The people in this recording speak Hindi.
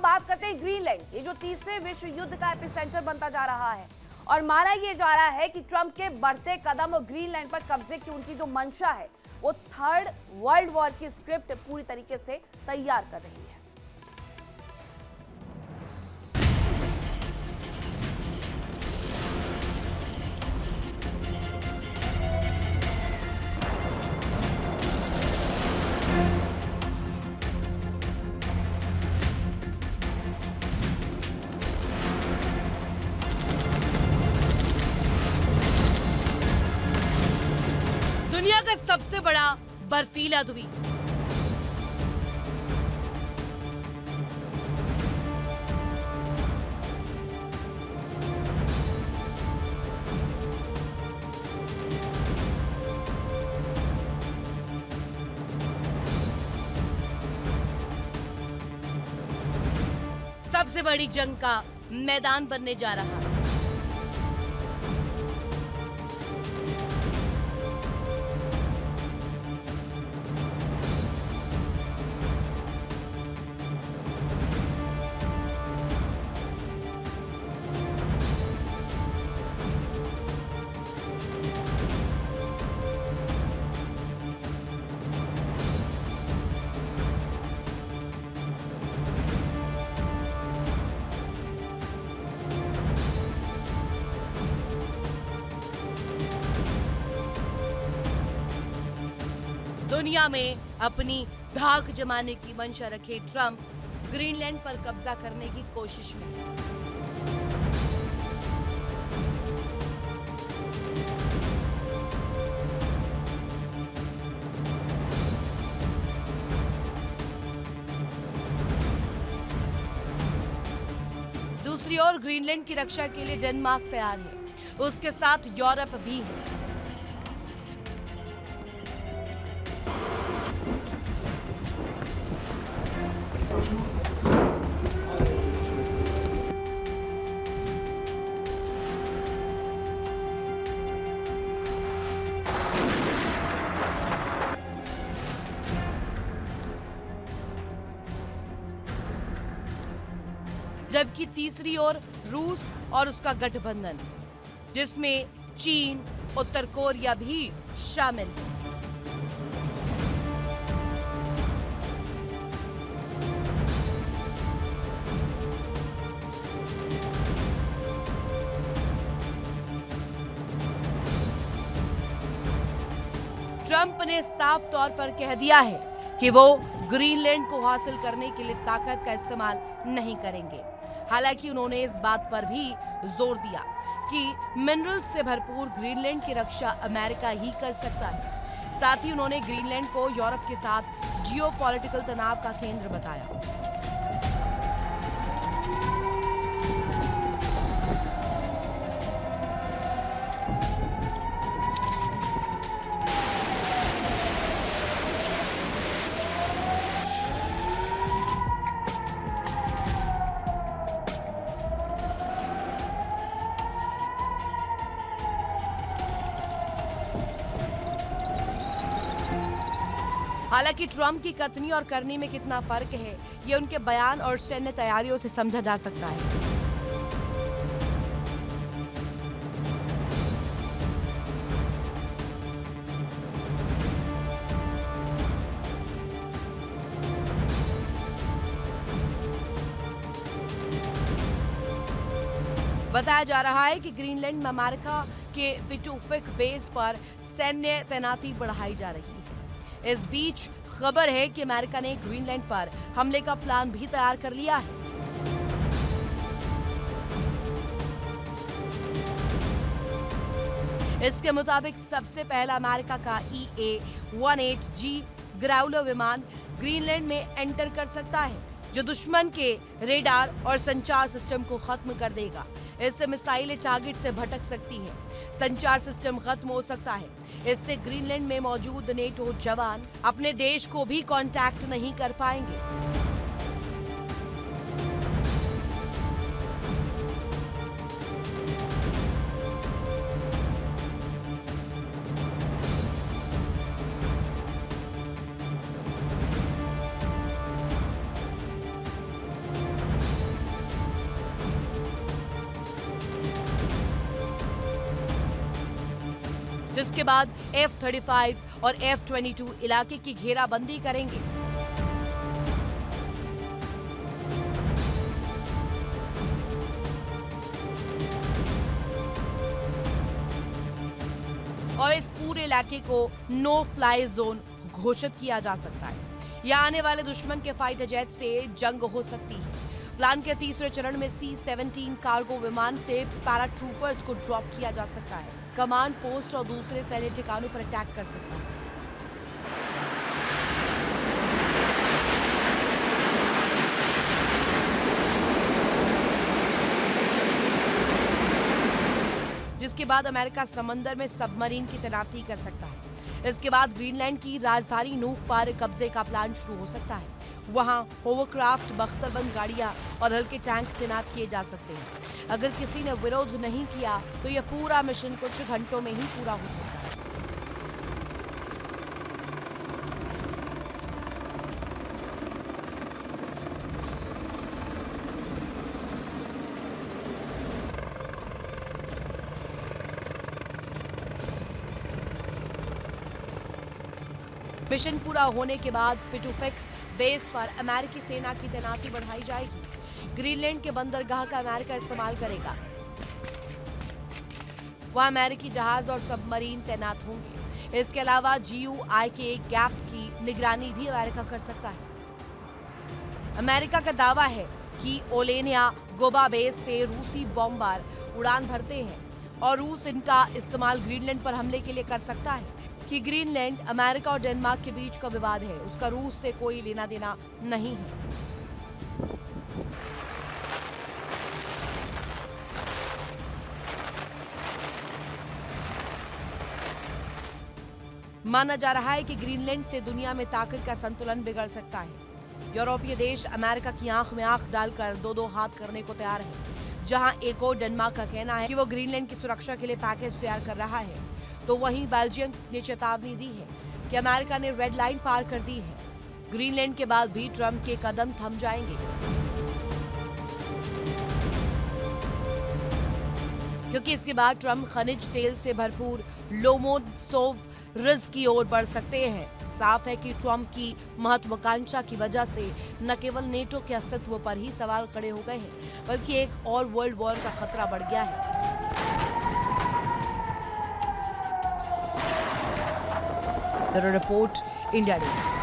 बात करते हैं ग्रीनलैंड की, जो तीसरे विश्व युद्ध का एपिसेंटर बनता जा रहा है और माना यह जा रहा है कि ट्रंप के बढ़ते कदम और ग्रीनलैंड पर कब्जे की उनकी जो मंशा है वो थर्ड वर्ल्ड वॉर की स्क्रिप्ट पूरी तरीके से तैयार कर रही है। दुनिया का सबसे बड़ा बर्फीला द्वीप, सबसे बड़ी जंग का मैदान बनने जा रहा है। दुनिया में अपनी धाक जमाने की मंशा रखे ट्रंप ग्रीनलैंड पर कब्जा करने की कोशिश में है। दूसरी ओर ग्रीनलैंड की रक्षा के लिए डेनमार्क तैयार है, उसके साथ यूरोप भी है। जबकि तीसरी ओर रूस और उसका गठबंधन, जिसमें चीन, उत्तर कोरिया भी शामिल है। ट्रंप ने साफ तौर पर कह दिया है कि वो ग्रीनलैंड को हासिल करने के लिए ताकत का इस्तेमाल नहीं करेंगे। हालांकि उन्होंने इस बात पर भी जोर दिया कि मिनरल्स से भरपूर ग्रीनलैंड की रक्षा अमेरिका ही कर सकता है। साथ ही उन्होंने ग्रीनलैंड को यूरोप के साथ जियोपॉलिटिकल तनाव का केंद्र बताया। हालांकि ट्रंप की कथनी और करनी में कितना फर्क है, ये उनके बयान और सैन्य तैयारियों से समझा जा सकता है। बताया जा रहा है कि ग्रीनलैंड में अमेरिका के पिटुफिक बेस पर सैन्य तैनाती बढ़ाई जा रही है। इस बीच खबर है कि अमेरिका ने ग्रीनलैंड पर हमले का प्लान भी तैयार कर लिया है। इसके मुताबिक सबसे पहला अमेरिका का EA-18G ग्राउलर विमान ग्रीनलैंड में एंटर कर सकता है, जो दुश्मन के रेडार और संचार सिस्टम को खत्म कर देगा। इससे मिसाइलें टारगेट से भटक सकती हैं, संचार सिस्टम खत्म हो सकता है। इससे ग्रीनलैंड में मौजूद नेटो जवान अपने देश को भी कांटेक्ट नहीं कर पाएंगे। जिसके बाद F-35 और F-22 इलाके की घेराबंदी करेंगे। और इस पूरे इलाके को नो फ्लाई जोन घोषित किया जा सकता है। यहाँ आने वाले दुश्मन के फाइटर जेट से जंग हो सकती है। प्लान के तीसरे चरण में C-17 कार्गो विमान से पैराट्रूपर्स को ड्रॉप किया जा सकता है। कमांड पोस्ट और दूसरे सैन्य ठिकानों पर अटैक कर सकता है। जिसके बाद अमेरिका समंदर में सबमरीन की तैनाती कर सकता है। इसके बाद ग्रीनलैंड की राजधानी नूक पर कब्जे का प्लान शुरू हो सकता है। वहां होवरक्राफ्ट, बख्तरबंद गाड़ियां और हल्के टैंक तैनात किए जा सकते हैं। अगर किसी ने विरोध नहीं किया तो यह पूरा मिशन कुछ घंटों में ही पूरा हो सकता है। मिशन पूरा होने के बाद पिटुफिक बेस पर अमेरिकी सेना की तैनाती बढ़ाई जाएगी। ग्रीनलैंड के बंदरगाह का अमेरिका इस्तेमाल करेगा। वहां अमेरिकी जहाज और सबमरीन तैनात होंगे। इसके अलावा GUIK गैप की निगरानी भी अमेरिका कर सकता है। अमेरिका का दावा है कि ओलेनिया गोबा बेस से रूसी बॉम्बर उड़ान भरते हैं और रूस इनका इस्तेमाल ग्रीनलैंड पर हमले के लिए कर सकता है। कि ग्रीनलैंड अमेरिका और डेनमार्क के बीच का विवाद है, उसका रूस से कोई लेना देना नहीं है। माना जा रहा है कि ग्रीनलैंड से दुनिया में ताकत का संतुलन बिगड़ सकता है। यूरोपीय देश अमेरिका की आंख में आंख डालकर दो हाथ करने को तैयार है। जहां एक और डेनमार्क का कहना है कि वो ग्रीनलैंड की सुरक्षा के लिए पैकेज तैयार कर रहा है, तो वहीं बेल्जियम ने चेतावनी दी है कि अमेरिका ने रेड लाइन पार कर दी है। ग्रीनलैंड के बाद भी ट्रंप के कदम थम जाएंगे, क्योंकि इसके बाद ट्रंप खनिज तेल से भरपूर लोमोनसोव रिज की ओर बढ़ सकते हैं। साफ है कि ट्रंप की महत्वाकांक्षा की वजह से न केवल नेटो के अस्तित्व पर ही सवाल खड़े हो गए हैं, बल्कि एक और वर्ल्ड वॉर का खतरा बढ़ गया है। Report India day.